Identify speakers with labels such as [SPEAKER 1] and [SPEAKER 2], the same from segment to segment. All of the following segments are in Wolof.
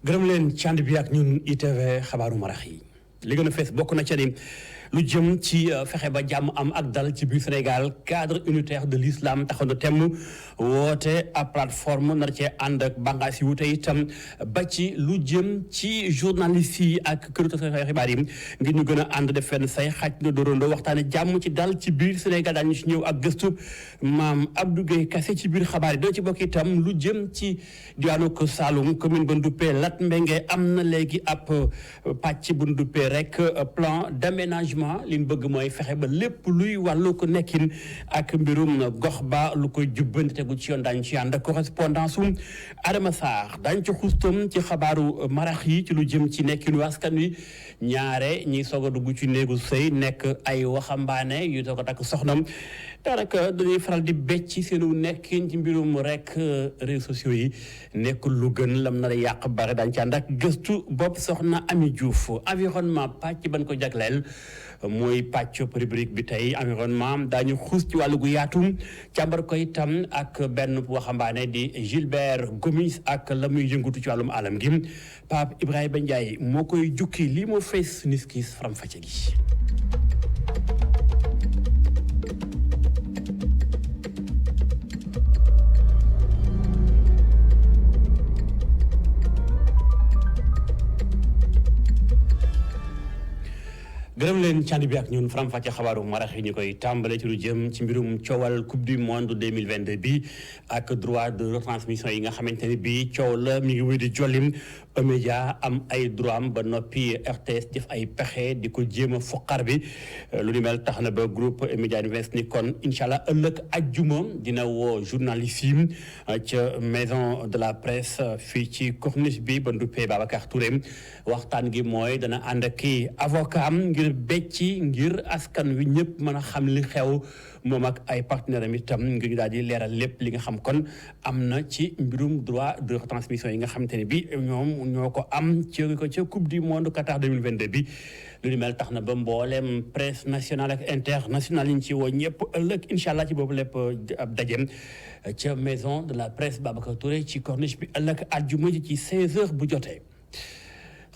[SPEAKER 1] gërëm leen ci ànd bi ak ñun ITV xabaaru marax yi li gën a fees bokk na ca ni lu jëm ci fexe ba jàmm am ak dal ci biir Sénégal cadre unitaire de l'islam taxaw na temm woote ab plateforme nar cee ànd ak bànqaas yi wute itam ba ci lu jëm ci journalistes yi ak këru taskatu xibaar yi ngir ñu gën a ànd def fenn say xaj na dóorandoo waxtaane jàmm ci dal ci biir Sénégal daañu ci ñëw ak gëstu maam Abdou Gueye Kassé ci biir xabaar yi doo ci bokk itam lu jëm ci diwaanu Saloum commune ba Nduppé Lat Mbengue am na léegi ab pàcc bu Nduppé rek plan d'aménagement li ñu bëgg mooy fexe ba lépp luy wàllu ko nekkin ak mbirum gox ba lu koy jubbante tegu ci yoon daañu ci ànd ak correspondance u Adama Sarr daañu ci xustam ci xabaaru marax yi ci lu jëm ci nekkinu askan wi ñaare ñiy soog a dugg ci néegu sëy nekk ay waxambaane yu soog a takk soxnam daanaka dañuy faral di becc seenu nekkin ci mbirum rek réseaux sociaux yi nekkul lu gën lam nar a yàq bare daañu ci ànd ak gëstu bopp soxna Ami Diouf environnement pàcc ban ko jagleel mooy pàcc rubrique bi tey environnement daañu xuus ci wàllu gu yaatu càmbar ko itam ak benn waxambaane di Gilbert Gomis ak la muy yëngutu ci wàllum alam gi Pape Ibrahima Ndiaye moo koy jukki lii moo fees niskis faram fàcce gi gërëm leen cànd bi ak ñun faram-fàcce xabaaru marax yi ñu koy tàmbale ci lu jëm ci mbirum coowal coupe du monde 2022 bi ak droit de retransmission yi nga xamante ni bii coow la mi ngi wéy di jollim média am ay droit am ba noppi RTS def ay pexe di ko jéem a foqar bi lu ni mel tax na ba groupe média invest ni kon incha allah ëllëg ajjuma dina woo journaliste yi ca maison de la presse fii ci corniche bi ba Nduppé Babacar Touré waxtaan gi mooy dana ànd ak kii avocat am ngir becci ngir askan wi ñëpp mën a xam li xew moom ak ay partenaires am itam ngir ñu daal di leeral lépp li nga xam kon am na ci mbirum droit de retransmission yi nga xamante ne bi ñoom ñoo ko am ci ca coupe du monde Qatar 2022 bi lu ni mel tax na ba mboolem presse nationale ak internationale yi ñu ci woo ñëpp ëllëg incha allah ci boobu lépp ab dajem ca maison de la presse Babacar Touré ci corniche bi ëllëg àjjuma ji ci 16h bu jotee.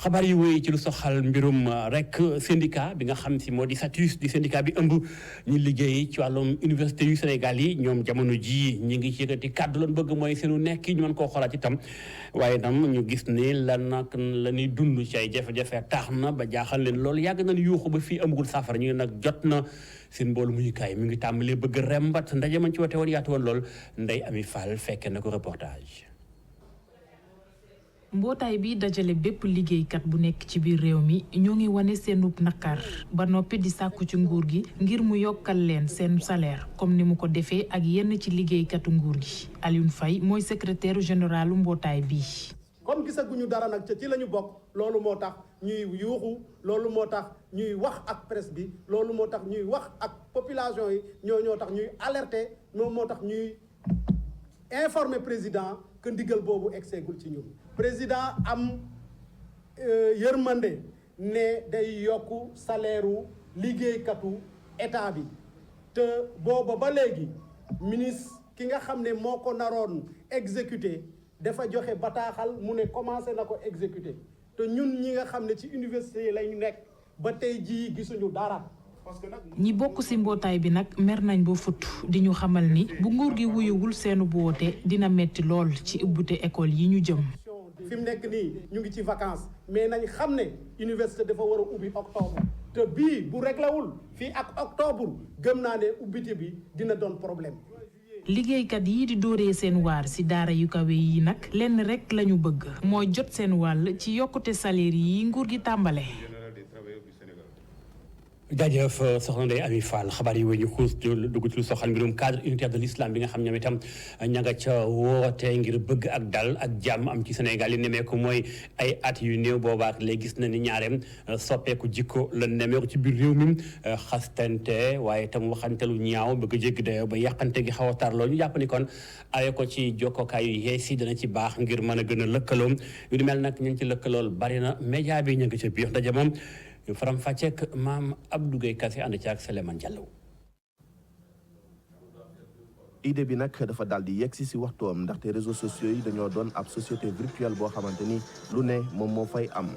[SPEAKER 1] xabaar yi wéy ci lu soxal mbirum rek syndicat bi nga xam si moo di SATUS di syndicat bi ëmb ñu liggéey ci wàllum université yu Sénégal yi ñoom jamono ji ñi ngi ci yëkkati kàddu loon bëgg mooy seenu nekk ñu mën koo xoolaat itam waaye tam ñu gis ni la ñuy dund ci ay jafe-jafe tax na ba jaaxal leen loolu yàgg nañ yuuxu ba fii amagul saafara ñu nag jot na seen mboolu muyukaay mi ngi tàmbalee bëgg rembat ndaje man ci wote woon yaatu woon lool Ndeye Ami Fall fekke na ko reportage.
[SPEAKER 2] mbootaay bi dajale bépp liggéeykat bu nekk ci biir réew mi ñoo ngi wane seenub naqar ba noppi di sàkku ci nguur gi ngir mu yokkal leen seen salaire comme ni mu ko defee ak yenn ci liggéeykatu nguur gi Alioune Faye mooy secrétaire généralu mbootaay bi.
[SPEAKER 3] comme gisaguñu dara nag ci la ñu bokk loolu moo tax ñuy yuuxu loolu moo tax ñuy wax ak presse bi loolu moo tax ñuy wax ak population yi ñoo tax ñuy alerter moo tax ñuy informer président que ndigal boobu egseegul ci ñun. président am yërmande ne day yokku salaire u liggéeykatu état bi te booba ba léegi ministre ki nga xam ne moo ko naroon exécuté dafa joxe bataaxal mu ne commencé na ko exécuté te ñun ñi nga xam ne ci université yi lañu nekk ba tey jii gisuñu dara.
[SPEAKER 2] ñi bokk ci mbootaay bi nag mer nañ ba futt di ñu xamal ni bu nguur gi wuyuwul seenu boote dina metti lool ci ubbite école yi ñu jëm.
[SPEAKER 3] fi mu nekk nii ñu ngi ci vacances mais nañ xam ne université dafa war a ubbi octobre te bii bu réglewul fii ak octobre gëm naa ne ubbite bi dina doon problème.
[SPEAKER 2] liggéeykat yi di dóoree seen waar ci daara yu kawe yi nag lenn rekk lañu bëgg mooy jot seen wàll ci yokkute salaire yi nguur gi tàmbale.
[SPEAKER 1] jaajëf soxna Ndeye Ami Fall xabaar yi wéy ñu xuus dugg ci lu soxal mbirum cadre unitaire de l'islam bi nga xam ñoom itam ña nga ca woote ngir bëgg ak dal ak jàmm am ci Sénégal yi nemeeku mooy ay at yu néew boobaak léegi gis na ni ñaareem soppeeku jikko la nemeeku ci biir réew mi xastante waaye itam waxante lu ñaaw bëgg jéggi dayo ba yàqante gi xaw a tar loolu ñu jàpp ni kon aye ko ci jokkookaay yu yees yi dana ci baax ngir mën a gën a lëkkaloo yu di mel nag ñu ngi ci lëkkalool bari na média bi ñu ngi ca biir ndaje moom ñu faram fàcceek maam Abdou Gueye Kassé ànd ci ak Souleymane Diallo.
[SPEAKER 4] idée bi nag dafa daal di yegg si waxtoom ndaxte réseaux sociaux yi dañoo doon ab société virtuelle boo xamante ni lu ne moom moo fay am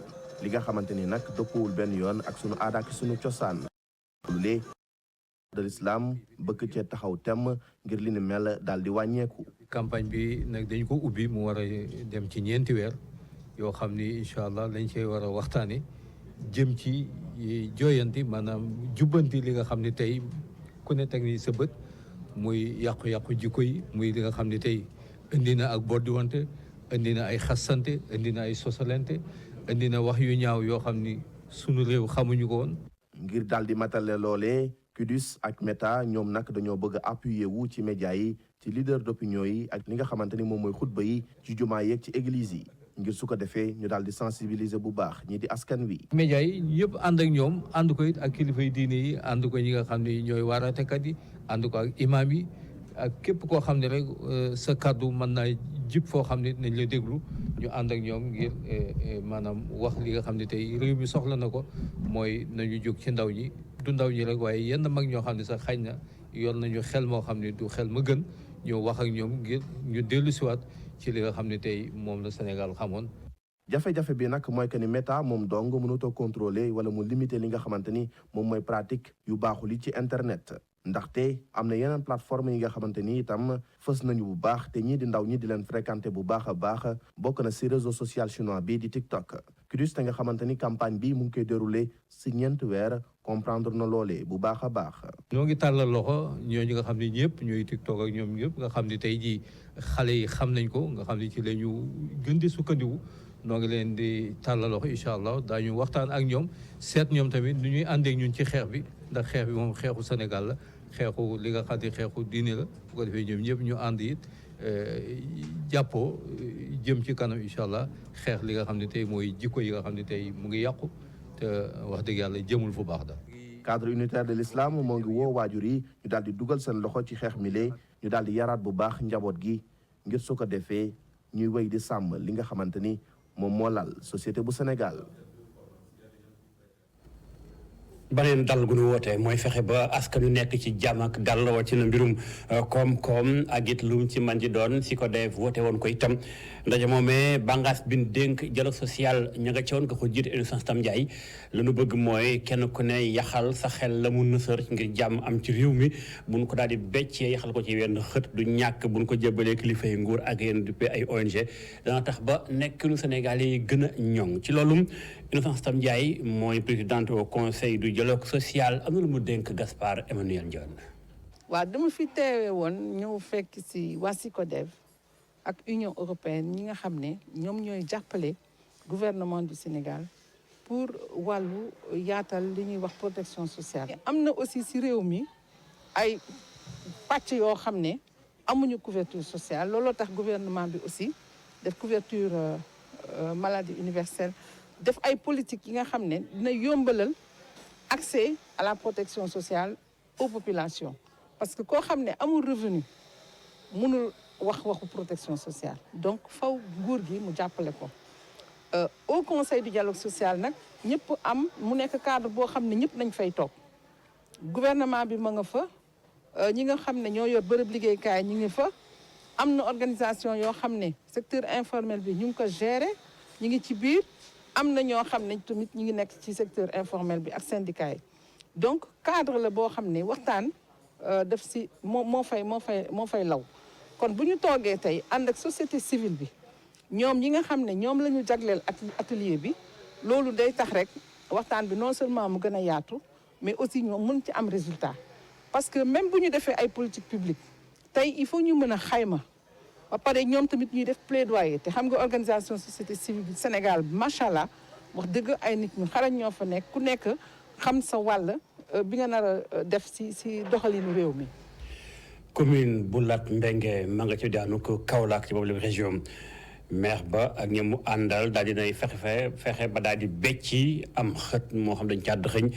[SPEAKER 4] li nga xamante ni nag dëppoowul benn yoon ak sunu aada ak sunu cosaan lulee de l'islam bëgg cee taxaw temm ngir li ni mel daal di wàññeeku.
[SPEAKER 5] campagne bi nag dañ ko ubbi mu war a dem ci 4 weer yoo xam ni incha allah lañ cee war a waxtaane jëm ci jooyanti maanaam jubbanti li nga xam ne tey ku ne teg ni sa bët muy yàqu-yàqu jikko yi muy li nga xam ne tey indi na ak boddiwante indi na ay xassante indi na ay sosalante indi na wax yu ñaaw yoo xam ni sunu réew xamuñu ko woon.
[SPEAKER 4] ngir daal di matale loolee Kudus ak Meta ñoom nag dañoo bëgg a appuyer wu ci média yi ci leader d'opinion yi ak li nga xamante ni moom mooy xutba yi ci jumaa yeeg ci église yi ngir su ko defee ñu daal di sensibiliser bu baax ñii di askan wi.
[SPEAKER 5] média yi yëpp ànd ak ñoom ànd ko it ak kilifa yi diine yi ànd ko ñi nga xam ne ñooy waaraatekat yi ànd ko ak imaam yi ak képp koo xam ne rek sa kàddu mën naa jib foo xam ne nañ la déglu ñu ànd ak ñoom ngir maanaam wax li nga xam ne tey réew mi soxla na ko mooy nañu jóg ci ndaw ñi du ndaw ñi rek waaye yenn mag ñoo xam ne sax xañ na yor nañu xel moo xam ne du xel ma gën ñoo wax ak ñoom ngir ñu dellu siwaat ci li nga xam ne tey moom la Sénégal xamoon.
[SPEAKER 4] jafe-jafe bi nag mooy que ni Meta moom dong mënutoo contrôler wala mu limiter li nga xamante ni moom mooy pratique yu baaxul yi ci internet ndaxte am na yeneen plateforme yi nga xamante ni itam fës nañu bu baax te ñii di ndaw ñi di leen fréquenter bu baax a baax bokk na si réseau social chinois bii di TikTok. Kudus te nga xamante ni campagne bi mu ngi koy déroulé si 4 weer comprendre na loolee bu baax a baax.
[SPEAKER 5] ñoo ngi tàllal loxo ñooñu nga xam ne ñëpp ñooy TikTok ak ñoom ñëpp nga xam ne tey jii xale yi xam nañ ko nga xam ne ci la ñu gën di sukkandiku noo ngi leen di tàllal loxo incha allah daañu waxtaan ak ñoom seet ñoom tamit nu ñuy àndeek ñun ci xeex bi ndax xeex bi moom xeexu Sénégal la xeexu li nga xam ne xeexu diine la bu ko defee ñoom ñëpp ñu ànd it jàppoo jëm ci kanam incha allah xeex li nga xam ne tey mooy jikko yi nga xam ne tey mu ngi yàqu te wax dëgg yàlla jëmul fu baax daal.
[SPEAKER 4] cadre unitaire de l'islam moo ngi woo waajur yi ñu daal di dugal seen loxo ci xeex mi lee ñu daal di yaraat bu baax njaboot gi ngir su ko defee ñuy wéy di sàmm li nga xamante ni moom moo lal société bu Sénégal.
[SPEAKER 1] baneen dal gu nu wootee mooy fexe ba askan yu nekk ci jàmm ak dal ci na mbirum koom-koom ak it lu mu ci man di doon si ko def woote woon ko itam ndaje moomee bàngaas bin dénk dialogue social ña nga ca woon ko jiite Innocence Ntap Ndiaye la nu bëgg mooy kenn ku ne yaxal sa xel la mu nësër ngir jàmm am ci réew mi buñ ko daal di beccee yaxal ko ci wenn xët du ñàkk buñ ko jëbalee kilifa yi nguur ak yenn duppee ay ONG dana tax ba nekkinu Sénégal yi gën a ñoŋ ci loolu Innocence Ntap Ndiaye mooy présidente au conseil du dialogue social am na lu mu dénk Gaspard Emmanuel Ndione.
[SPEAKER 6] waaw dama fi teewe woon ñëw fekk si waa SYCODEV ak Union européenne ñi nga xam ne ñoom ñooy jàppale gouvernement du Sénégal pour wàllu yaatal li ñuy wax protection sociale. am na aussi si réew mi ay pàcc yoo xam ne amuñu couverture sociale looloo tax gouvernement bi aussi def couverture maladie universelle def ay politique yi nga xam ne dina yombalal accès à la protection sociale aux populations parce que koo xam ne amul revenu mënul waxu protection sociale donc faw nguur gi mu jàppale ko au conseil du dialogue social nag ñëpp am mu nekk cadre boo xam ne ñëpp nañ fay toog gouvernement bi ma nga fa ñi nga xam ne ñoo yor bërëb liggéeykaay ñi ngi fa am na organisation yoo xam ne secteur informel bi ñu ngi ko gérer ñu ngi ci biir am na ñoo xam ne tamit ñu ngi nekk ci secteur informel bi ak syndicat yi donc cadre la boo xam ne waxtaan def si moo fay law kon bu ñu toogee tey ànd ak société civile bi ñoom ñi nga xam ne ñoom la ñu jagleel atelier bi loolu day tax rek waxtaan bi non seulement mu gën a yaatu mais aussi ñoom mën ci am résultat parce que même bu ñu defee ay politique publique tey il faut ñu mën a xayma ba pare ñoom tamit ñuy def plaidoyer te xam nga organisation société civile bi Sénégal macha allah wax dëgg ay nit ñu xarañ ñoo fa nekk ku nekk xam sa wàll bi nga nar a def si doxalinu réew mi.
[SPEAKER 1] commune bu Lat Mbengue ma nga ci daanu ko Kaolack ci boobu la région maire ba ak ñi mu àndal daal dinay fexe ba daal di becci am xët moo xam dañ caa dëxëñ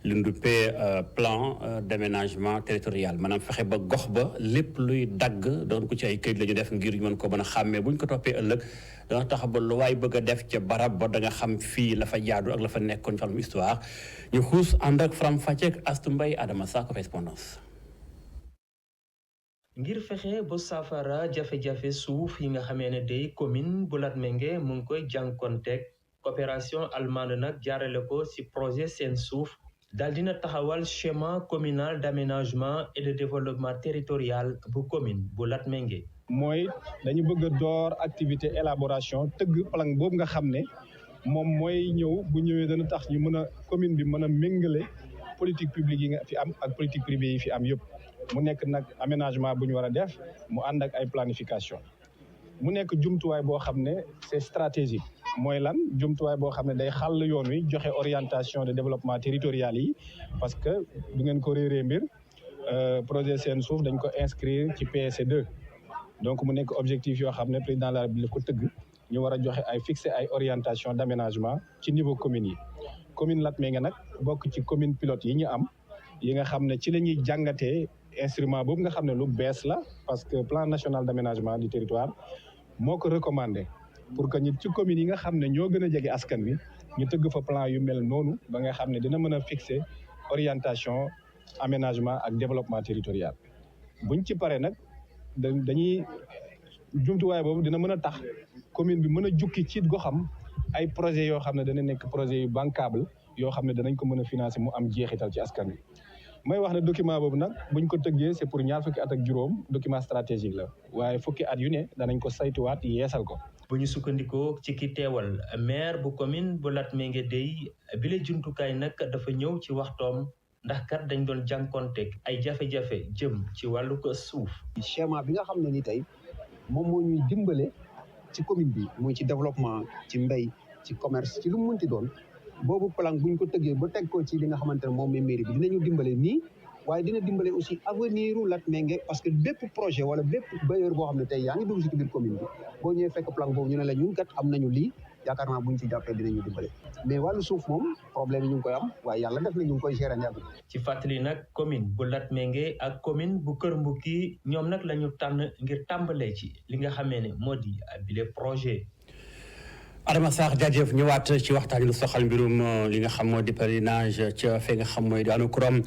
[SPEAKER 1] li ñu duppee plan d'aménagement territorial maanaam fexe ba gox ba lépp luy dagg doon ko ci ay këyit la ñu def ngir mën ko mën a xàmmee bu ñu ko toppee ëllëg dana tax ba lu waay bëgg a def ca barab ba da nga xam fii la fa jaadu ak la fa nekkoon ci wàllum histoire ñu xuus ànd ak Faram Facce ak Astou Mbaye Adama sa correspondance.
[SPEAKER 7] ngir fexe ba saafara jafe-jafe suuf yi nga xamee ne day commune bu Latmingué mu ngi koy jànkonteeg coopération allemande nag jaarale ko ci projet seen suuf daal dina taxawal schéma communal d'aménagement et de développement territorial bu commune bu Latmingué.
[SPEAKER 8] mooy dañu bëgg a door activité élaboration tëgg plan boobu nga xam ne moom mooy ñëw bu ñëwee dana tax ñu mën a commune bi mën a méngale politique publique yi nga fi am ak politique privée yi fi am yëpp mu nekk nag aménagement bu ñu war a def mu ànd ak ay planification mu nekk jumtuwaay boo xam ne c'est stratégique mooy lan jumtuwaay boo xam ne day xàll yoon wi joxe orientation de développement territorial yi parce que du ngeen ko réeree mbir projet seen suuf dañ ko inscrire ci PSE2 donc mu nekk objectif yoo xam ne président de la République ko tëgg ñu war a joxe ay fixer ay orientation d'aménagement ci niveau commune yi commune Latmingué nag bokk ci commune pilote yi ñu am yi nga xam ne ci la ñuy jàngatee instrument boobu nga xam ne lu bees la parce que plan national d'aménagement du territoire moo ko recommandé pour que ñi ci communes yi nga xam ne ñoo gën a jege askan wi ñu tëgg fa plan yu mel noonu ba nga xam ne dina mën a fixer orientation aménagement ak développement territorial buñ ci paree nag dañuy jumtuwaay boobu dina mën a tax commune bi mën a jukki ci goxam ay projets yoo xam ne dana nekk projet yu bancable yoo xam ne danañ ko mën a financer mu am jeexital ci askan wi may wax ne document boobu nag buñ ko tëggee c'est pour ñaar fukki at ak juróom document stratégique la waaye fukki at yu ne danañ ko saytuwaat yeesal ko.
[SPEAKER 7] bu ñu sukkandikoo ci ki teewal maire bu commune bu Latmingué day bile jumtukaay nag dafa ñëw ci waxtoom ndax kat dañ doon jànkonteeg ay jafe-jafe jëm ci wàllu ko suuf.
[SPEAKER 9] schéma bi nga xam ne ni tey moom moo ñuy dimbale ci commune bi muy ci développement ci mbéy ci commerce ci lu mu mënti doon boobu plan bu ñu ko tëggee ba teg ko ci li nga xamante ne moom mooy mairie bi dinañu dimbale nii waaye dina dimbale aussi avenir u Latmingué parce que bépp projet wala bépp bailleur boo xam ne tey yaa ngi dugg ci biir commune bi boo ñëwee fekk plan boobu ñu ne la ñun kat am nañu lii yaakaar naa bu ñu ci jàppee dinañu dimbale mais wàllu suuf moom problème yi ñu ngi koy am waaye yàlla def na ñu ngi koy gérer ñàkk.
[SPEAKER 7] ci fàttali nag commune bu Latmingué ak commune bu Kër Mbouki ñoom nag la ñu tànn ngir tàmbalee ci li nga xamee ne moo di bile projet.
[SPEAKER 1] Adama Sarr jaajëf ñëwaat ci waxtaan lu soxal mbirum li nga xam moo di pèlerinage ca fi nga xam mooy daanu kurom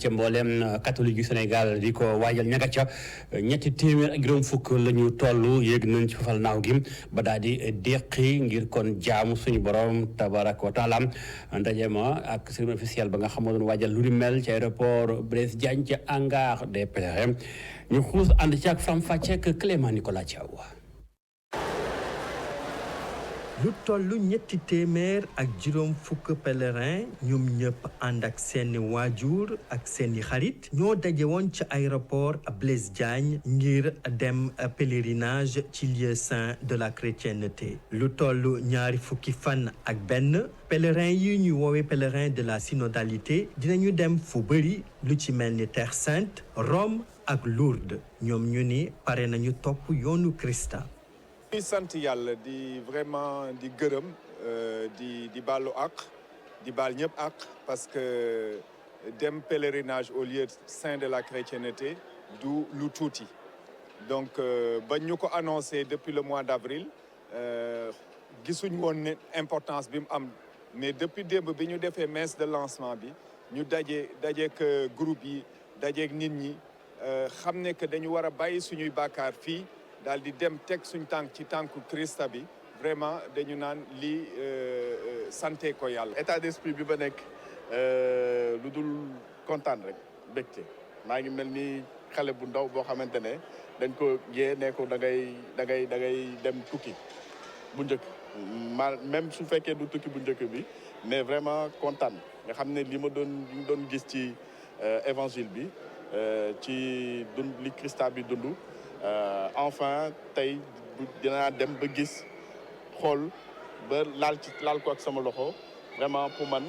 [SPEAKER 1] ca mboolem catholique yu Sénégal di ko waajal ñaga ca 300 ak juróom fukk la ñu toll yéeg nañ ci fafal naaw gi ba daal di déqi ngir kon jaamu suñu borom tabaraka wa taala ndaje ma ak cérémonie officielle ba nga xam moo doon waajal lu ni mel ci aéroport Blaise Diagne ca hangar des pèlerins ñu xuus ànd ci ak Fram Facek Clément Nicolas Thiaw.
[SPEAKER 10] lu tollu 300 ak juróom fukk pèlerin ñoom ñëpp ànd ak seeni waajur ak seeni xarit ñoo daje woon ci aéroport Blaise Diagne ngir dem pèlerinage ci lieu saint de la chrétienté lu tollu 2 fukki fan ak benn pèlerin yi ñu woowee pèlerin de la synodalité dinañu dem fu bëri lu ci mel ni Terre Sainte Rome ak Lourdes ñoom ñu ni pare nañu topp yoonu Christa.
[SPEAKER 11] di sant yàlla di vraiment di gërëm di baalu ak di baal ñëpp ak parce que dem pèlerinage au lieu saint de la chrétienté du lu tuuti donc ba ñu ko annoncé depuis le mois d'avril gisuñ woon ne importance bi mu am mais depuis démb bi ñu defee messe de lancement bi ñu dajeek groupe yi dajeek nit ñi xam ne que dañu war a bàyyi suñuy bàkkaar fii daal di dem teg suñ tànk ci tànku Christa bi vraiment dañu naan lii santé ko yàlla.
[SPEAKER 12] état d'esprit bi ba nekk lu dul kontaan rek mbégte maa ngi mel ni xale bu ndaw boo xamante ne dañ ko yee ne ko da ngay dem tukki bu njëkk même su fekkee du tukki bu njëkk bi mais vraiment kontaan nga xam ne li ma doon gis ci évangile bi ci dund li Christa bi dund. Enfin tey dinaa dem ba gis xool ba laal ko ak sama loxo vraiment pour man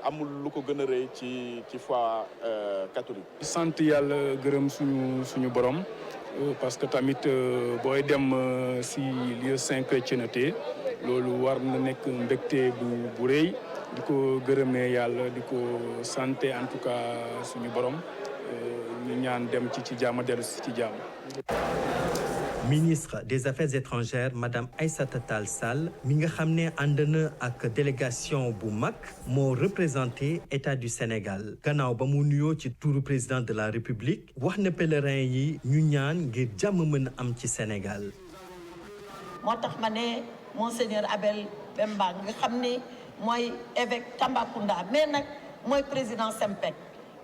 [SPEAKER 12] amul lu ko gën a rëy ci foi catholique.
[SPEAKER 13] sant yàlla gërëm suñu borom parce que tamit booy dem si lieu saint chrétienté loolu war na nekk mbégte bu rëy di ko gërëmee yàlla di ko sant en tout cas suñu borom ñu ñaan dem ci jàmm dellu ci jàmm.
[SPEAKER 10] ministre des Affaires étrangères madame Aïssata Tall Sall mi nga xam ne ànd na ak délégation bu mag moo représenté état du Sénégal gannaaw ba mu nuyoo ci turu président de la République wax na pèlerin yi ñu ñaan ngir jàmm mën a am ci Sénégal.
[SPEAKER 14] moo tax ma ne monseigneur Abel Bemba nga xam ne mooy évêque Tambacounda mais nag mooy président SEMPEC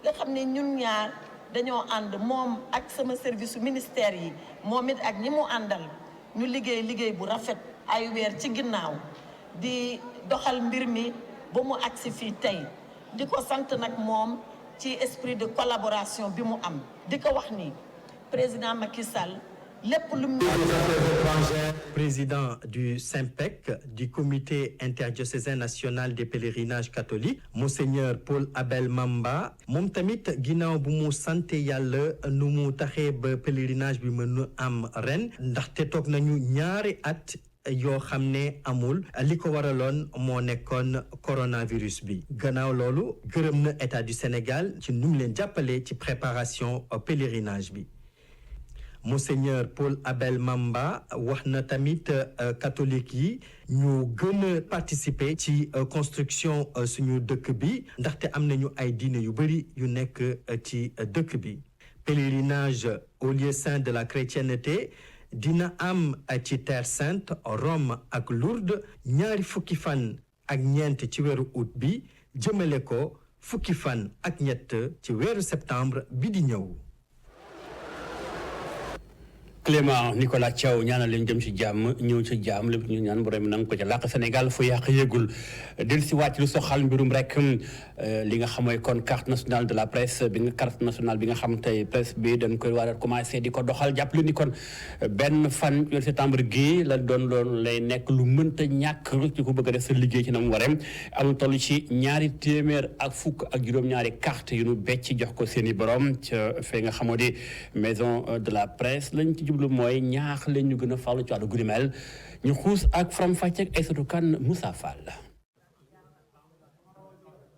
[SPEAKER 14] nga xam ne ñun ñaar dañoo ànd moom ak sama service ministère yi moom it ak ñi mu àndal ñu liggéey bu rafet ay weer ci ginnaaw di doxal mbir mi ba mu agsi fii tey di ko sant nag moom ci esprit de collaboration bi mu am di ko wax ni président Macky Sall lépp lu mu
[SPEAKER 10] président du SEMPEC du comité interdiocésain national des pèlerinages catholiques monseigneur Paul Abel Mamba moom tamit ginnaaw bu mu sante yàlla nu mu taxee ba pèlerinage bi mën a am ren ndaxte toog nañu ñaari at yoo xam ne amul li ko waraloon moo nekkoon coronavirus bi gannaaw loolu gërëm na état du Sénégal ci nu mu leen jàppale ci préparation pèlerinage bi. Monseigneur Paul Abel Mamba wax na tamit catholique yi ñu gën a participer ci construction suñu dëkk bi ndaxte am nañu ay diine yu bari yu nekk ci dëkk bi. Pèlerinage au lieu saint de la chrétienté dina am ci Terre Sainte Rome ak Lourdes ñaari fukki fan ak ñeent ci weeru août bi jëmale ko fukki fan ak ñett ci weeru septembre bi di ñëw.
[SPEAKER 1] Clément Nicolas Thiaw ñaanal leen jëm ci jàmm ñëw ci jàmm lépp ñu ñaan borom nanga ko ca làq Sénégal fu yàq yëgul del si wàcc lu soxal mbirum rek li nga xam mooy kon carte nationale de la presse bi nga carte nationale bi nga xam tey presse bi dañ koy war a commencé di ko doxal jàppale ni kon benn fan weeru septembre gi la doon lay nekk lu mënta ñàkk ci ko bëgg a def sa liggéey ci na mu waree am toll ci ñaari téeméer ak fukk ak juróom-ñaari carte yu nu becc jox ko seen i borom ca fee nga xamoo di maison de la presse lañ ci lu mooy ñaax leen ñu gën a farlu ci wàllu gudimel ñu xuus ak Faram Facce ak Aïssatou Kane Moussa Fall.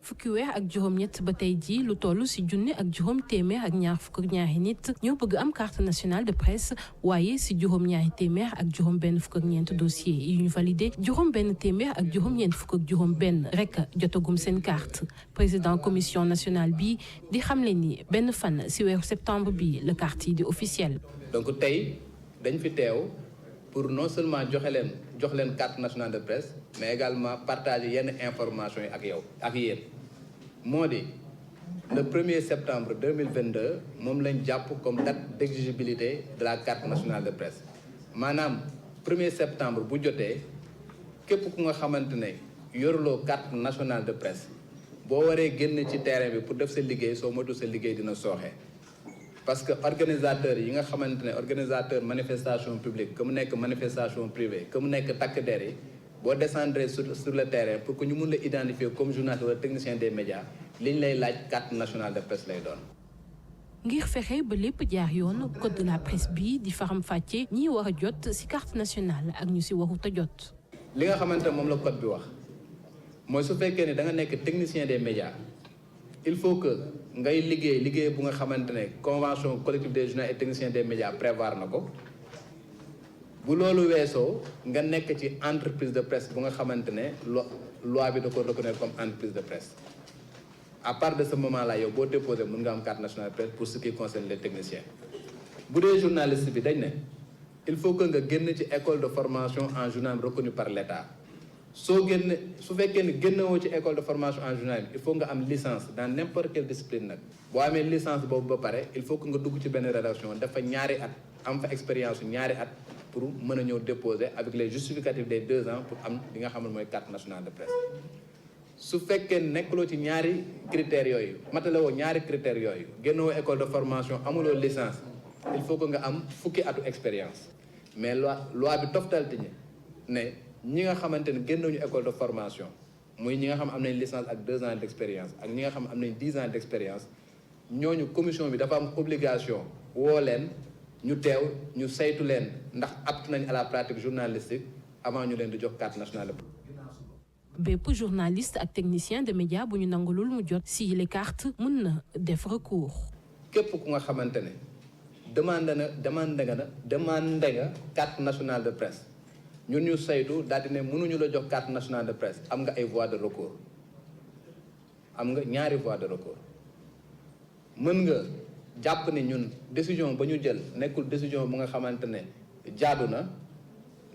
[SPEAKER 15] fukki weer ak juróom-ñett ba tey jii lu toll ci junni ak juróom téeméer ak ñaar fukk ak ñaari nit ñoo bëgg am carte nationale de presse waaye ci juróom ñaari téeméer ak juróom benn fukk ak ñeent dossier yu ñu validé juróom benn téeméer ak juróom ñeent fukk ak juróom benn rek jotagum seen carte président commission nationale bi di xamle ni benn fan ci weeru septembre bi la carte yi di officiel.
[SPEAKER 16] donc tey dañ fi teew pour non seulement jox leen carte nationale de presse mais également partager yenn information yi ak yow ak yéen moo di le 1er septembre 2022 moom lañ jàpp comme date d'exigibilité de la carte nationale de presse maanaam 1er septembre bu jotee képp ku nga xamante ne yoruloo carte nationale de presse boo waree génn ci terrain bi pour def sa liggéey soo moytu sa liggéey dina sooxe. parce que organisateurs yi nga xamante ne organisateur manifestation publique que mu nekk manifestation privée que mu nekk takk der yi boo descendre sur le terrain pour que ñu mun la identifier comme journaliste wala technicien des médias li ñu lay laaj carte nationale de presse lay doon.
[SPEAKER 15] ngir fexe ba lépp jaar yoon code de la presse bi di faram fàcce ñi war a jot ci carte nationale ak ñu ci warut a jot.
[SPEAKER 16] li nga xamante ne moom la code bi wax mooy su fekkee ne da nga nekk technicien des médias il faut que ngay liggéey bu nga xamante ne convention collective des journalistes et techniciens des médias prévoir na ko bu loolu weesoo nga nekk ci entreprise de presse bu nga xamante ne loi bi da ko reconnaître comme entreprise de presse à part de ce moment là yow boo déposé mën nga am carte nationale de presse pour ce qui concerne les techniciens bu dee journaliste bi dañ ne il faut que nga génn ci école de formation en journalisme reconnue par l'État soo génn su fekkee ne génnewoo ci école de formation en journalisme il faut nga am licence dans n'importe quelle discipline nag boo amee licence boobu ba pare il faut que nga dugg ci benn rédaction dafa ñaari at am fa expérience ñaari at pour mën a ñëw déposer avec les justificatifs des 2 ans pour am li nga xam ne mooy carte nationale de presse su fekkee nekkuloo ci ñaari critères yooyu matalewoo ñaari critères yooyu génnewoo école de formation amuloo licence il faut que nga am fukki atu expérience mais loi bi toftalti ne ñi nga xamante ne génnewuñu école de formation muy ñi nga xam am nañ licence ak 2 ans d'expérience ak ñi nga xam am nañ 10 ans d'expérience ñooñu commission bi dafa am obligation woo leen ñu teew ñu saytu leen ndax apte nañ à la pratique journalistique avant ñu leen di jox carte nationale.
[SPEAKER 15] bépp journaliste ak technicien de média bu ñu nangulul mu jot si les cartes mën na def recours.
[SPEAKER 16] képp ku nga xamante ne demandé nga carte nationale de presse ñun ñu saytu daal di ne mënuñu la jox carte nationale de presse am nga ay voies de recours am nga ñaari voies de recours mën nga jàpp ne ñun décision ba ñu jël nekkul décision bu nga xamante ne jaadu na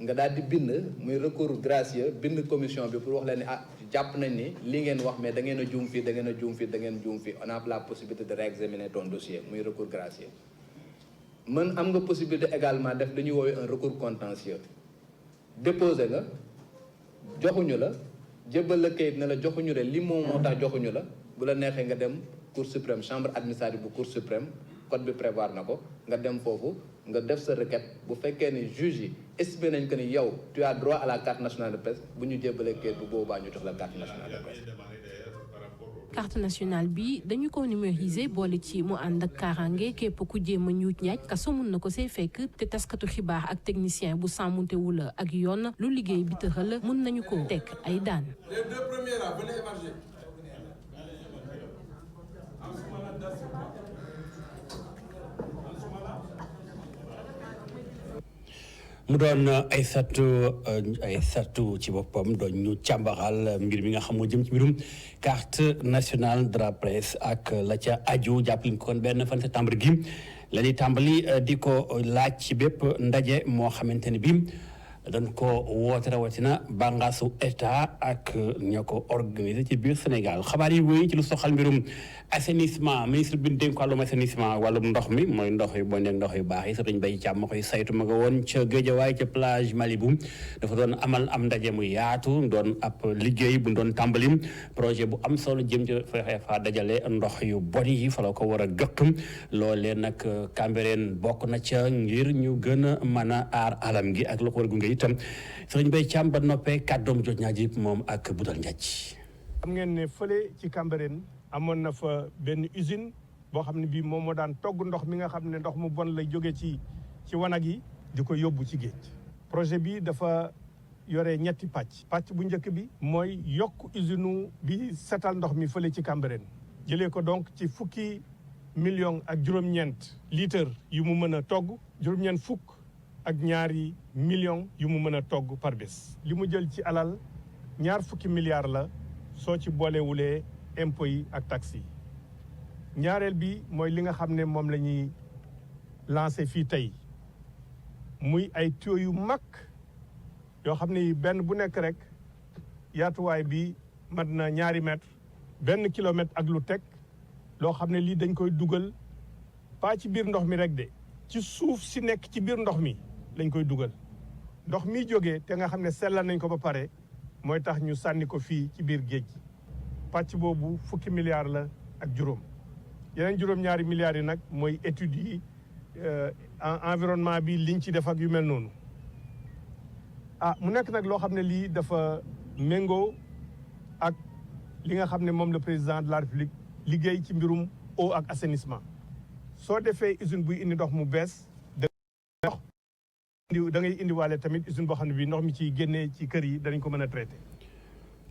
[SPEAKER 16] nga daal di bind muy recours gracieux bind commission bi pour wax leen ne jàpp nañ ni li ngeen wax mais da ngeen a juum fii da ngeen a juum fii da ngeen juum fii on a la possibilité de réexaminer ton dossier muy recours gracieux mën am nga possibilité également def li ñuy woowee un recours contentieux déposé nga joxuñu la jébbal la kayit ne la joxuñu la li moom moo tax joxuñu la bu la neexee nga dem cour suprême chambre administrative bu cour suprême code bi prévoir na ko nga dem foofu nga def sa requête bu fekkee ni juge yi estimé nañ que ni yow tu as droit à la carte nationale de presse bu ñu jébbalee kayit bu boobaa ñu jox la carte nationale de presse.
[SPEAKER 15] carte nationale bi dañu ko numériser boole ci mu ànd ak kaaraange képp ku jéem a ñuuj njaaj kaso mun na ko see fekk te taskatu xibaar ak technicien bu sàmmuntewul ak yoon lu liggéey bi tëral mun nañu ko teg ay daan.
[SPEAKER 17] Les deux premiers là, venez émarger.
[SPEAKER 1] mu doon Aïssatou ci boppam doon ñu càmbaxal mbir mi nga xam moo jëm ci mbirum carte nationale de la presse ak la ca aju jàppale ko kon benn fan septembre gi la ñuy tàmbali di ko laaj ci bépp ndaje moo xamante ne bii dañ ko woote rawatina bàngaasu état ak ñoo ko organisé ci biir Sénégal xabaar yi wéy ci lu soxal mbirum assainissement ministre bi ñu dénk wàllum assainissement wàllum ndox mi mooy ndox yu bon ak ndox yu baax yi Serigne Mbaye Thiam ma koy saytu ma nga woon ca Guédiawaye ca plage Malibu dafa doon amal am ndaje mu yaatu doon ab liggéey bu doon tàmbali projet bu am solo jëm ci fexe fa dajale ndox yu bon yi fa la ko war a gëq loolee nag Cambérène bokk na ca ngir ñu gën a mën a aar alam gi ak lu ko war a gunge itam Serigne Mbaye Thiam ba noppee kàddoom jot ñaa ji moom ak Budal Ndiaye.
[SPEAKER 18] xam ngeen ne fële ci Cambérène amoon na fa benn usine boo xam ne bii moom moo daan togg ndox mi nga xam ne ndox mu bon lay jóge ci wanag yi di ko yóbbu ci géej. projet bi dafa yore ñetti pàcc bu njëkk bi mooy yokk usine bi setal ndox mi fële ci Cambérène jëlee ko donc ci 10 millions ak juróom-ñeent litres yu mu mën a togg juróom-ñeent fukk ak ñaari millions yu mu mën a togg par bés. li mu jël ci alal 20 milliards la soo ci boolewulee impôts yi ak taxes yi. ñaareel bi mooy li nga xam ne moom la ñuy lancé fii tey muy ay tuyaux yu mag yoo xam ne benn bu nekk rek yaatuwaay bi mat na 2 mètres 1 kilomètre ak lu teg loo xam ne lii dañ koy dugal pas ci biir ndox mi rek de ci suuf si nekk ci biir ndox mi lañ koy dugal ndox mi jógee te nga xam ne sellal nañ ko ba pare mooy tax ñu sànni ko fii ci biir géej gi pàcc boobu 10 milliards la ak juróom yeneen juróom-ñaari milliards yi nag mooy études yi environnement bi liñ ci def ak yu mel noonu mu nekk nag loo xam ne lii dafa méngoo ak li nga xam ne moom le président de la République liggéey ci mbirum eau ak assainissement soo defee usine buy indi ndox mu bees da ngay indiwaale tamit usine boo xam ne bii ndox mi ciy génnee ci kër yi danañ ko mën a traité.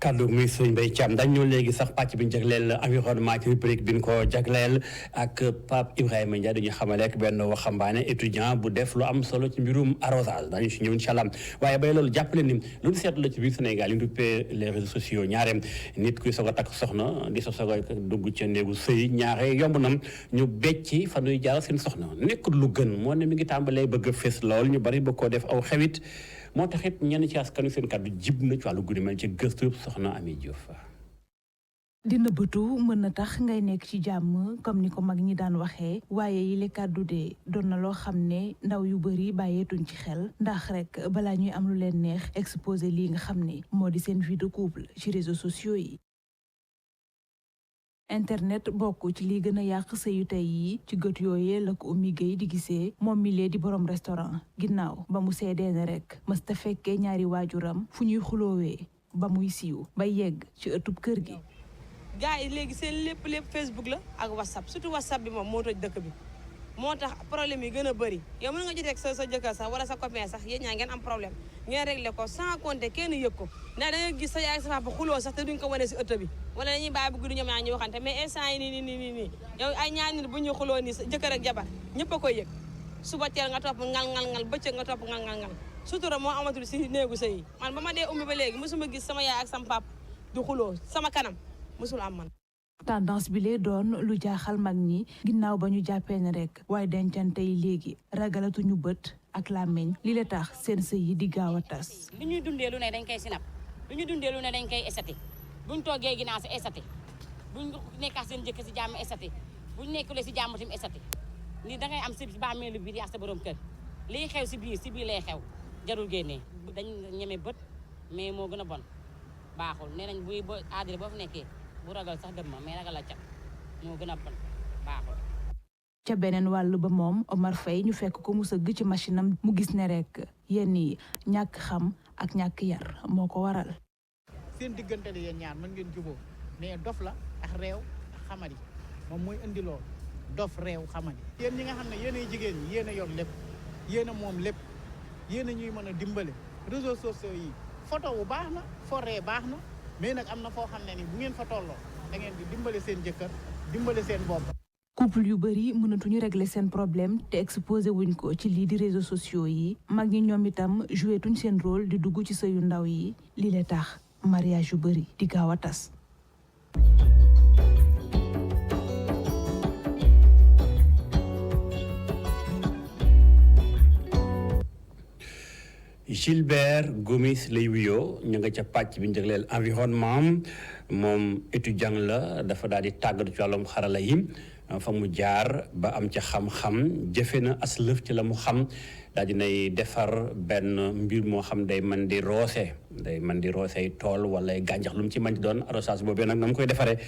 [SPEAKER 1] kàddu muy Serigne Mbaye Thiam dañ ñëw léegi sax pàcc bi ñu jagleel environnement ci rubrique bi ñu ko jagleel ak Pape Ibrahima Ndiaye dañuy xamale ak benn waxambaane étudiant bu def lu am solo ci mbirum arrosage dañu si ñëw incha allah waaye bay loolu jàppale ni lu ñu seetlu la ci biir Sénégal yi ñu duppee les réseaux sociaux ñaare nit kuy soog a takk soxna di soog a dugg ca néegu sëy ñaare yomb na ñu becci fa nuy jaar seen soxna nekkul lu gën moo ne mi ngi tàmbalee bëgg a fés lool ñu bari bëgg koo def aw xewit moo tax it ñenn ci askanu seen kàddu jib na ci wàllu guddi mel ci gëstu soxna Ami Diouf.
[SPEAKER 19] dina bëtu mën na tax ngay nekk ci jàmm comme ni ko mag ñi daan waxee waaye yile kàddu de doon na loo xam ne ndaw yu bëri bàyyeetuñ ci xel ndax rek balaa ñuy am lu leen neex exposé lii nga xam ne moo di seen vie de couple ci réseaux sociaux yi. internet bokk ci li gën a yàq sëyu tey yi ci gët yooyee la ko Oumy Gueye di gisee moom mi lee di borom restaurant ginnaaw ba mu seedee ne rek mësta fekkee ñaari waajuram fu ñuy xuloowee ba muy siiw ba yegg ci ëttub kër gi.
[SPEAKER 20] gars yi léegi seen lépp Facebook la ak WhatsApp surtout WhatsApp bi moom moo toj dëkk bi moo tax problème yi gën a bëri yow mën nga jotee ak sa jëkkër sax wala sa copain sax yéen ñaa ngeen am problème ngeen réglé ko sans compter kenn yëg ko ndax da nga gis sa yaay sa papa xuloo sax te duñ ko wane si ëtt bi wala dañuy bàyyi bu guddi ñoom ñaa ñuy waxante mais instant yi nii yow ay ñaar nit bu ñuy xuloo nii sa jëkkër ak jabar ñëpp a koy yëg suba teel nga topp ngal bëccëg nga topp ngal sutura moo amatul si néegu sëy yi man ba ma dee ummi ba léegi mosuma gis sama yaay ak sama pap du xuloo sama kanam mosul am man.
[SPEAKER 19] tendance bi lee doon lu jaaxal mag ñi ginnaaw ba ñu jàppee ne rek waaye dencante yi léegi ragalatuñu bët ak làmmiñ li la tax seen sëy yi di gaaw a tas.
[SPEAKER 21] lu ñuy dundee lu ne dañ koy sinap lu ñuy dundee lu ne dañ koy esati buñ toogee ginnaaw si esati buñ nekkaa seen jëkk si jàmm esati buñ nekkulee si jàmm tim esati ni dangay am si bàmmeelu biir yaa sa borom kër liy xew si biir lay xew jarul génnee dañ ñeme bët mais moo gën a bon baaxul nee nañ buy ba aadira boo fi nekkee bu ragal sax dem ma mais ragal la cat moo gën a bon baaxul.
[SPEAKER 19] ca beneen wàll ba moom Omar Faye ñu fekk ko mu sëgg ci machine am mu gis ne rek yenn yi ñàkk xam ak ñàkk yar moo ko waral.
[SPEAKER 22] seen diggante la yéen ñaar mën ngeen jubóo mais dof la ak réew ak xamadi moom mooy indi lool dof réew xamadi. yéen ñi nga xam ne yéen ay jigéen ñi yéen a yor lépp yéen a moom lépp yéen a ñuy mën a dimbale réseaux sociaux yi photo bu baax na forêt baax na mais nag am na foo xam ne ni bu ngeen fa tolloo da ngeen di dimbale seen jëkkër dimbale seen bopp.
[SPEAKER 19] couple yu bëri mënatuñu régler seen problème te exposé wuñ ko ci lii di réseaux sociaux yi mag ñi ñoom itam joué tuñ seen rôle di dugg ci sëyu ndaw yi lii la tax mariage yu bëri di gaaw a tas.
[SPEAKER 1] Gilbert Gomis lay wuyoo ñu nga ca pàcc bi njëgleel environnement moom étudiant la dafa daal di tàggatu ci wàllum xarala yi fa mu jaar ba am ca xam-xam jëfe na as lëf ci la mu xam daal dinay defar benn mbir moo xam day mën di roose tool wala gàncax lu mu ci mën di doon arrosage boobee nag na mu koy defaree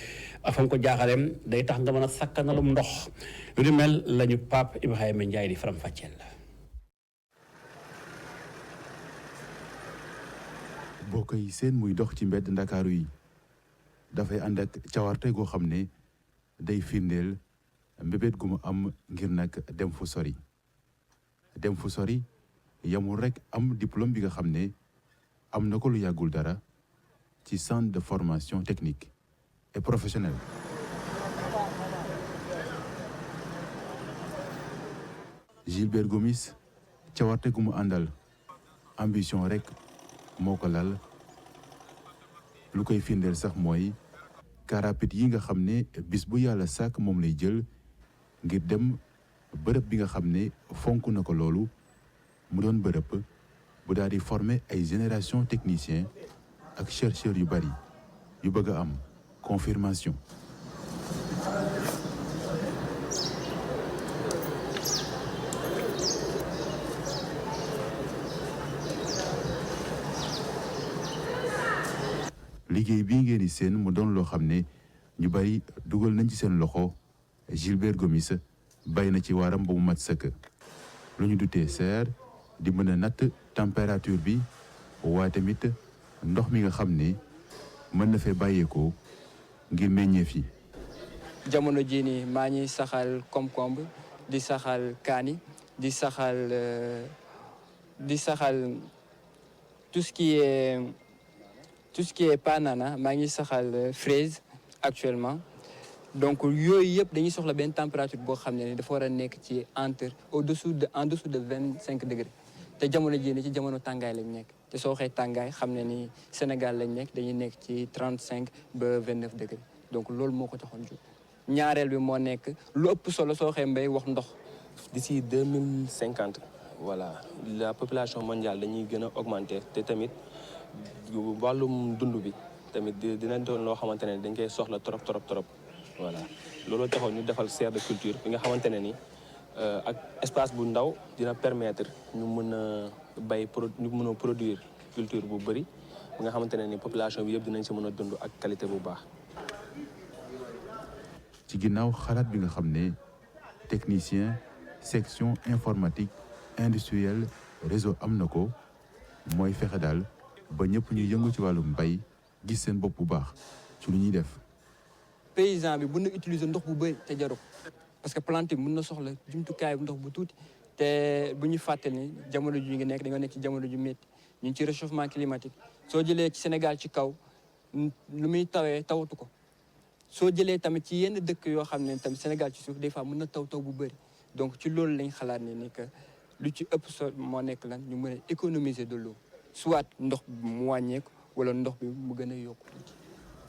[SPEAKER 1] fa mu ko jaaxaleem day tax nga mën a sakkanalum ndox lu ni mel lañu Pape Ibrahima Ndiaye di faram-fàcceel la.
[SPEAKER 23] boo koy seen muy dox ci mbedd ndakaaru yi dafay ànd ak cawarte goo xam ne day firndeel mbébét gu mu am ngir nag dem fu sori yamul rek am diplôme bi nga xam ne am na ko lu yàggul dara ci centre de formation technique et professionnelle. Gilbert Gomis cawarte gu mu àndal ambition rek moo ko lal lu koy firndeel sax mooy car rapide yi nga xam ne bis bu yàlla sàkk moom lay jël ngir dem bërëb bi nga xam ne fonk na ko loolu mu doon bërëb bu daal di former ay génération technicien ak chercheurs yu bari yu bëgg a am confirmation. liggéey bii ngeen di seen mu doon loo xam ne ñu bari dugal nañ ci seen loxo Gilbert Gomis bay na ci waaram ba mu mat sëkk lu ñu dutee seer di mën a natt température bi waaye tamit ndox mi nga xam ne mën na fee bàyyeekoo ngir meññeef yi.
[SPEAKER 24] jamono jii nii maa ngi saxal concombre di saxal kaani di saxal tout ce qui est banana maa ngi saxal fraise actuellement donc yooyu yëpp dañuy soxla benn température boo xam ne dafa war a nekk ci en dessous de 25 degrés te jamono jii nii ci jamono tàngaay lañ nekk te soo waxee tàngaay xam ne ni Sénégal lañ nekk dañuy nekk ci 35 ba 29 degrés donc loolu moo ko taxoon jóg ñaareel bi moo nekk lu ëpp solo soo waxee mbay wax ndox.
[SPEAKER 25] D'ici 2050 voilà la population mondiale dañuy gën a augmenter te tamit wàllum dund bi tamit dina doon loo xamante ne dañ koy soxla trop voilà loolu taxoon ñu defal serre de culture bi nga xamante ne ni ak espace bu ndaw dina permettre ñu mën a ñu mën a produire culture bu bëri bi nga xamante ne ni population bi yëpp dinañ si mën a dund ak qualité bu baax.
[SPEAKER 23] ci ginnaaw xalaat bi nga xam ne technicien section informatique industrielle réseau am na ko mooy fexe daal ba ñëpp ñuy yëngu ci wàllum mbay gis seen bopp bu baax ci lu ñuy def.
[SPEAKER 24] paysan bi mën na utiliser ndox bu bëri te jaru parce que plante bi mën na soxla jumtukaay bu ndox bu tuuti te bu ñu fàttali ni jamono ju ñu ngi nekk dañoo nekk ci jamono ju métti ñu ngi ci réchauffement climatique soo jëlee ci Sénégal ci kaw lu muy tawee tawatu ko soo jëlee tamit ci yenn dëkk yoo xam ne tamit Sénégal ci suuf des fois mën na taw bu bëri donc ci loolu lañ xalaat ni que lu ci ëpp solo moo nekk lan ñu mën a économiser de l'eau soit ndox bi mu wàññeeku wala ndox bi mu gën a yokku.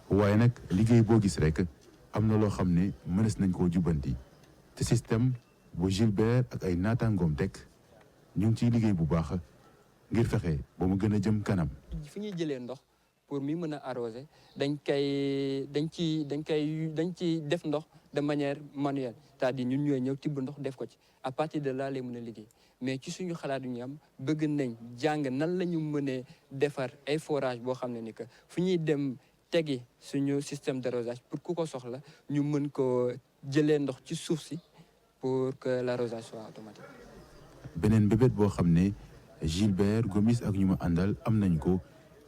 [SPEAKER 23] waaye nag liggéey boo gis rek am na loo xam ne mënees nañ koo jubbanti te système bu Gilbert ak ay naataangoom teg ñu ngi ciy liggéey bu baax ngir fexe ba mu gën a jëm kanam.
[SPEAKER 24] fi ñuy jëlee ndox pour mi mën a arroser dañ ci def ndox de manière manuelle c'est-à-dire ñun ñooy ñëw tibb ndox def ko ci à partir de là lay mën a liggéey mais ci suñu xalaat yu ñu am bëgg nañ jàng nan la ñu mënee defar ay forage boo xam ne ni que fu ñuy dem tegi suñu système d'arrosage pour ku ko soxla ñu mën ko jëlee ndox ci suuf si pour que l'arrosage soit automatique.
[SPEAKER 23] beneen mbébét boo xam ne Gilbert Gomis ak ñu ma àndal am nañ ko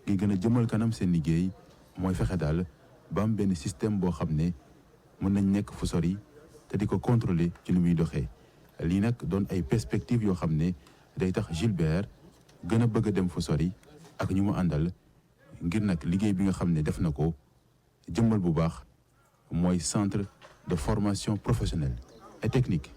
[SPEAKER 23] ngir gën a jëmal kanam seen liggéey mooy fexe daal ba am benn système boo xam ne mën nañ nekk fu sori te di ko contrôler ci lu muy doxee lii nag doon ay perspectives yoo xam ne day tax Gilbert gën a bëgg a dem fu sori ak ñu mu àndal ngir nag liggéey bi nga xam ne def na ko jëmmal bu baax mooy centre de formation professionnelle et technique.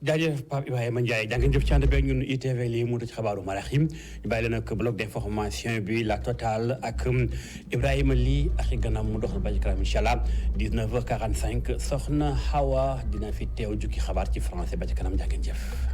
[SPEAKER 1] jaajëf Pape Ibrahima Ndiaye jaa ngeen jëf ci ànd beeg ñun ITV lii mu ci xabaaru Maraxim ñu bàyyi leen ak bloc d'information bi la totale ak Ibrahima lii ak i gannaaw mu doxal ba ci kanam incha allah 19h45 soxna Hawa dina fi teew jukki xabaar ci français ba ci kanam jaa ngeen jëf.